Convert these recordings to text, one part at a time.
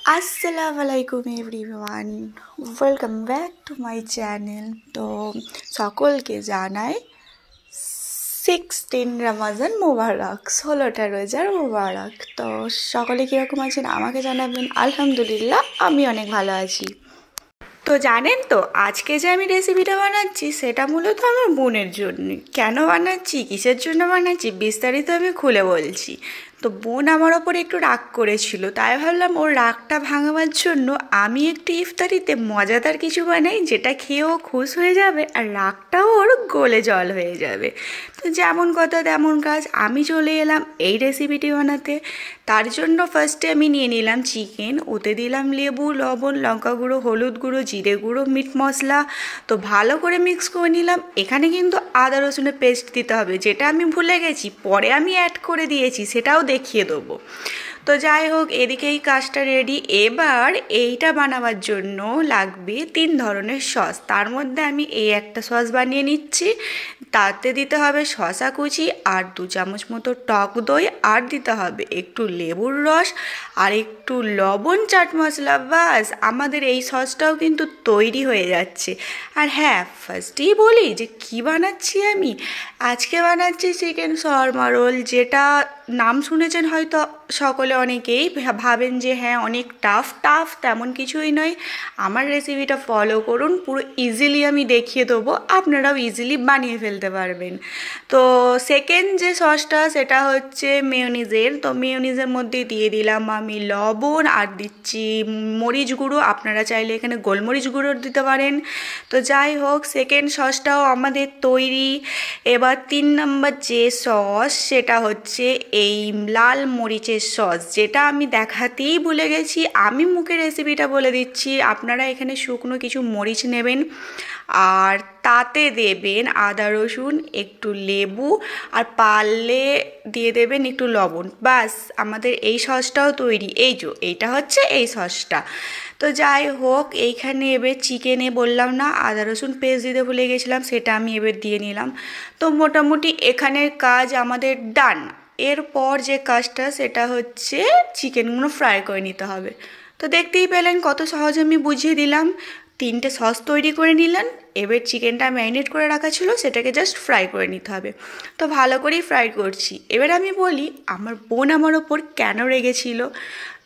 আসসালামু আলাইকুম everyone, welcome back to my channel. তো সকলকে জানাই 16 রমাজান মোবারক, 16টা রোজার মোবারক। তো সকলে কীরকম আছেন আমাকে জানাবেন। আলহামদুলিল্লাহ আমি অনেক ভালো আছি। তো জানেন তো আজকে যে আমি রেসিপিটা বানাচ্ছি সেটা মূলত আমার বোনের জন্য। কেন বানাচ্ছি, কিসের জন্য বানাচ্ছি, বিস্তারিত আমি খুলে বলছি। তো বোন আমার ওপর একটু রাগ করেছিল, তাই ভাবলাম ওর রাগটা ভাঙাবার জন্য আমি একটু ইফতারিতে মজাদার কিছু বানাই, যেটা খেয়েও খুশ হয়ে যাবে আর রাগটাও ওর গলে জল হয়ে যাবে। তো যেমন কথা তেমন কাজ, আমি চলে এলাম এই রেসিপিটি বানাতে। তার জন্য ফার্স্টে আমি নিয়ে নিলাম চিকেন, ওতে দিলাম লেবু, লবণ, লঙ্কা গুঁড়ো, হলুদ গুঁড়ো, জিরে গুঁড়ো, মিট মশলা। তো ভালো করে মিক্স করে নিলাম। এখানে কিন্তু আদা রসুনের পেস্ট দিতে হবে, যেটা আমি ভুলে গেছি, পরে আমি অ্যাড করে দিয়েছি, সেটাও দেখিয়ে দেবো। তো যাই হোক, এদিকে এই কাজটা রেডি। এবার এইটা বানাবার জন্য লাগবে 3 ধরনের সস। তার মধ্যে আমি এই একটা সস বানিয়ে নিচ্ছি। তাতে দিতে হবে শসা কুচি আর 2 চামচ মতো টক দই, আর দিতে হবে একটু লেবুর রস আর একটু লবণ, চাট মশলা। বাস, আমাদের এই সসটাও কিন্তু তৈরি হয়ে যাচ্ছে। আর হ্যাঁ, ফার্স্টেই বলি যে কি বানাচ্ছি আমি। আজকে বানাচ্ছি চিকেন শর্মা রোল, যেটা নাম শুনেছেন হয়তো সকলে, অনেকেই ভাবেন যে হ্যাঁ অনেক টাফ তেমন কিছুই নয়। আমার রেসিপিটা ফলো করুন, পুরো ইজিলি আমি দেখিয়ে দেবো, আপনারাও ইজিলি বানিয়ে ফেলতে পারবেন। তো সেকেন্ড যে সসটা সেটা হচ্ছে মেয়োনিজের। তো মেয়োনিজের মধ্যে দিয়ে দিলাম আমি লবণ আর দিচ্ছি মরিচ গুঁড়ো। আপনারা চাইলে এখানে গোলমরিচ গুঁড়ো দিতে পারেন। তো যাই হোক, সেকেন্ড সসটাও আমাদের তৈরি। এবার 3 নম্বর যে সস সেটা হচ্ছে এই লাল মরিচের সস, যেটা আমি দেখাতেই ভুলে গেছি। আমি মুখে রেসিপিটা বলে দিচ্ছি, আপনারা এখানে শুকনো কিছু মরিচ নেবেন আর তাতে দেবেন আদা রসুন, একটু লেবু, আর পারলে দিয়ে দেবেন একটু লবণ। বাস, আমাদের এই সসটাও তৈরি। এইটা হচ্ছে এই সসটা। তো যাই হোক, এইখানে এবার চিকেনে বললাম না আদা রসুন পেস্ট দিতে ভুলে গেছিলাম, সেটা আমি এবার দিয়ে নিলাম। তো মোটামুটি এখানের কাজ আমাদের ডান। এরপর যে কাজটা সেটা হচ্ছে চিকেনগুলো ফ্রাই করে নিতে হবে। তো দেখতেই পেলেন কত সহজে আমি বুঝিয়ে দিলাম। 3টে সস তৈরি করে নিলেন। এবার চিকেনটা ম্যারিনেট করে রাখা ছিল, সেটাকে জাস্ট ফ্রাই করে নিতে হবে। তো ভালো করেই ফ্রাই করছি। এবার আমি বলি আমার বোন আমার ওপর কেন রেগেছিল।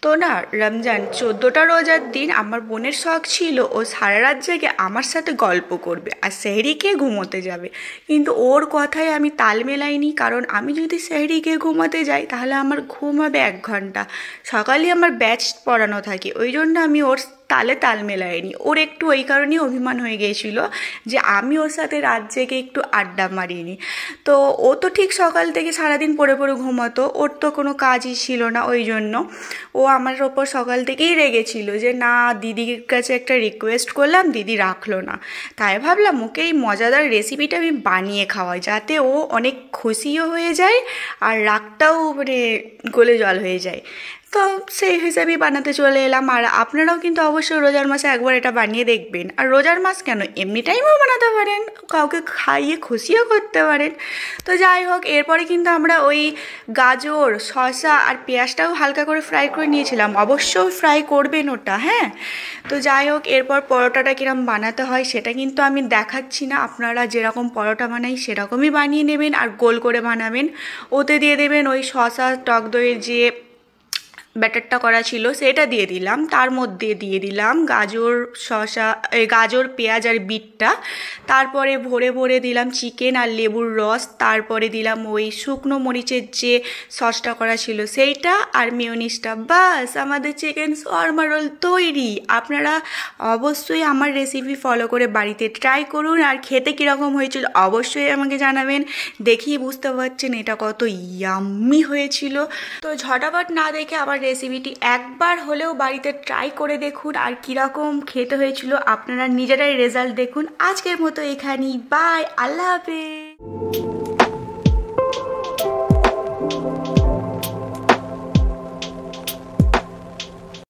তো না, রমজান 14টা রোজার দিন আমার বোনের শখ ছিল ও সারা রাত জেগে আমার সাথে গল্প করবে আর সেহরি খেয়ে ঘুমোতে যাবে। কিন্তু ওর কথায় আমি তাল মেলাইনি, কারণ আমি যদি সেহরি খেয়ে ঘুমাতে যাই তাহলে আমার ঘুম হবে 1 ঘন্টা। সকালে আমার ব্যাচ পড়ানো থাকে, ওই জন্য আমি ওর তাল মেলায়নি। ওর একটু ওই কারণেই অভিমান হয়ে গিয়েছিল যে আমি ওর সাথে রাত জেগে একটু আড্ডা মারিনি। তো ও তো ঠিক সকাল থেকে সারাদিন পড়ে পড়ে ঘুমাতো, ওর তো কোনো কাজই ছিল না। ওই জন্য ও আমার ওপর সকাল থেকেই রেগেছিল যে না, দিদির কাছে একটা রিকোয়েস্ট করলাম, দিদি রাখলো না। তাই ভাবলাম ওকে এই মজাদার রেসিপিটা আমি বানিয়ে খাওয়াই, যাতে ও অনেক খুশিও হয়ে যায় আর রাগটাও মানে গলে জল হয়ে যায়। তো সেই হিসাবেই বানাতে চলে এলাম। আর আপনারাও কিন্তু অবশ্যই রোজার মাসে একবার এটা বানিয়ে দেখবেন। আর রোজার মাস কেন, এমনি টাইমেও বানাতে পারেন, কাউকে খাইয়ে খুশিও করতে পারেন। তো যাই হোক, এরপরে কিন্তু আমরা ওই গাজর, শসা আর পেঁয়াজটাও হালকা করে ফ্রাই করে নিয়েছিলাম। অবশ্যই ফ্রাই করবেন ওটা, হ্যাঁ। তো যাই হোক, এরপর পরোটাটা কিরম বানাতে হয় সেটা কিন্তু আমি দেখাচ্ছি না। আপনারা যেরকম পরোটা বানাই সেরকমই বানিয়ে নেবেন আর গোল করে বানাবেন। ওতে দিয়ে দেবেন ওই শসা টক দইয়ের যে ব্যাটারটা করা ছিল সেটা দিয়ে দিলাম। তার মধ্যে দিয়ে দিলাম গাজর, শসা, গাজর, পেঁয়াজ আর বিটটা। তারপরে ভরে ভরে দিলাম চিকেন আর লেবুর রস। তারপরে দিলাম ওই শুকনো মরিচের যে সসটা করা ছিল সেইটা আর মেয়োনিজটা। বাস, আমাদের চিকেন শর্মা রোল তৈরি। আপনারা অবশ্যই আমার রেসিপি ফলো করে বাড়িতে ট্রাই করুন। আর খেতে কীরকম হয়েছিল অবশ্যই আমাকে জানাবেন। দেখেই বুঝতে পারছেন এটা কত ইয়াম্মি হয়েছিল। তো ঝটাপট না দেখে আমার রেসিপিটি একবার হলেও বাড়িতে ট্রাই করে দেখুন, আর কীরকম খেতে হয়েছিল আপনারা নিজেরাই রেজাল্ট দেখুন। আজকের মতো এখানেই, বাই, আল্লাহ হাফেজ।